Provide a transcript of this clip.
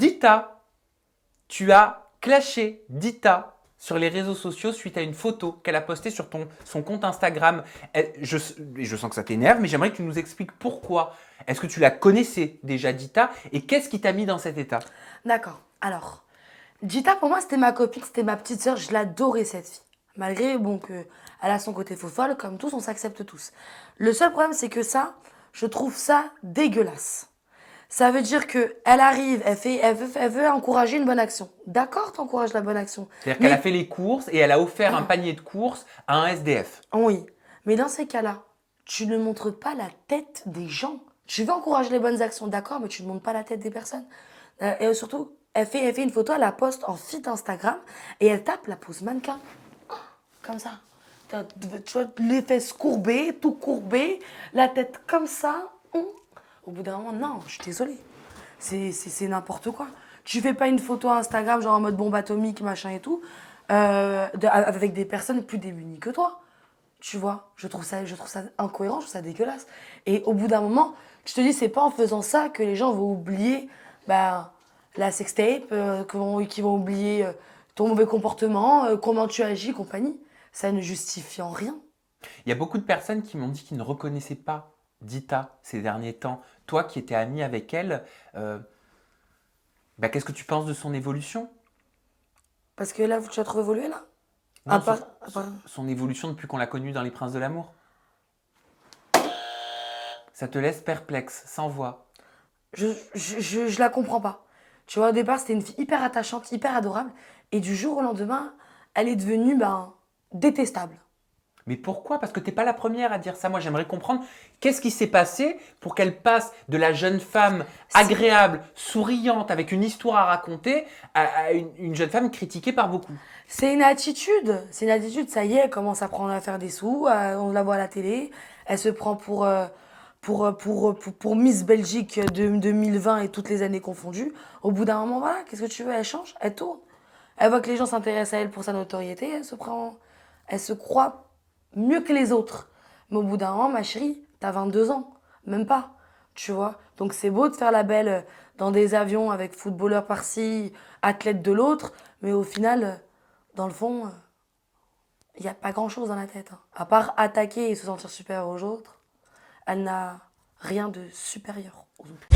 Dita, tu as clashé Dita sur les réseaux sociaux suite à une photo qu'elle a postée sur son compte Instagram. Je sens que ça t'énerve, mais j'aimerais que tu nous expliques pourquoi. Est-ce que tu la connaissais déjà, Dita, et qu'est-ce qui t'a mis dans cet état? D'accord. Alors, Gita, pour moi, c'était ma copine, c'était ma petite sœur. Je l'adorais, cette fille. Malgré, bon, que elle a son côté faux folle, comme tous, on s'accepte tous. Le seul problème, c'est que ça, je trouve ça dégueulasse. Ça veut dire que elle arrive, elle veut encourager une bonne action. D'accord, t'encourages la bonne action. C'est-à-dire qu'elle a Mais, fait les courses et elle a offert un panier de courses à un SDF. oui. Mais dans ces cas-là, tu ne montres pas la tête des gens. Tu veux encourager les bonnes actions, d'accord, mais tu ne montres pas la tête des personnes. Et surtout, elle fait une photo, elle la poste en feed Instagram et elle tape la pose mannequin. Comme ça. Tu vois, les fesses courbées, tout courbé, la tête comme ça. Au bout d'un moment, non, je suis désolée. C'est n'importe quoi. Tu fais pas une photo Instagram, genre en mode bombe atomique, machin et tout, avec des personnes plus démunies que toi. Tu vois, je trouve ça incohérent, je trouve ça dégueulasse. Et au bout d'un moment, tu te dis, c'est pas en faisant ça que les gens vont oublier bah, la sextape, qu'ils vont oublier ton mauvais comportement, comment tu agis, compagnie. Ça ne justifie en rien. Il y a beaucoup de personnes qui m'ont dit qu'ils ne reconnaissaient pas Dita ces derniers temps. Toi qui étais ami avec elle, qu'est-ce que tu penses de son évolution? Parce que là, tu as trop évolué, là. À Non, part, à part- son évolution depuis qu'on l'a connue dans Les Princes de l'amour. Ça te laisse perplexe, sans voix. je la comprends pas. Tu vois, au départ, c'était une fille hyper attachante, hyper adorable. Et du jour au lendemain, elle est devenue détestable. Mais pourquoi? Parce que t'es pas la première à dire ça. Moi, j'aimerais comprendre qu'est-ce qui s'est passé pour qu'elle passe de la jeune femme agréable, souriante, avec une histoire à raconter, à une jeune femme critiquée par beaucoup. C'est une attitude. C'est une attitude, ça y est, elle commence à prendre à faire des sous. On la voit à la télé. Elle se prend pour Miss Belgique de 2020 et toutes les années confondues. Au bout d'un moment, voilà, qu'est-ce que tu veux? Elle change, elle tourne. Elle voit que les gens s'intéressent à elle pour sa notoriété. Elle se croit mieux que les autres. Mais au bout d'un moment, ma chérie, t'as 22 ans. Même pas. Tu vois? Donc c'est beau de faire la belle dans des avions avec footballeur par-ci, athlète de l'autre. Mais au final, dans le fond, il n'y a pas grand-chose dans la tête, hein. À part attaquer et se sentir supérieur aux autres, elle n'a rien de supérieur aux autres.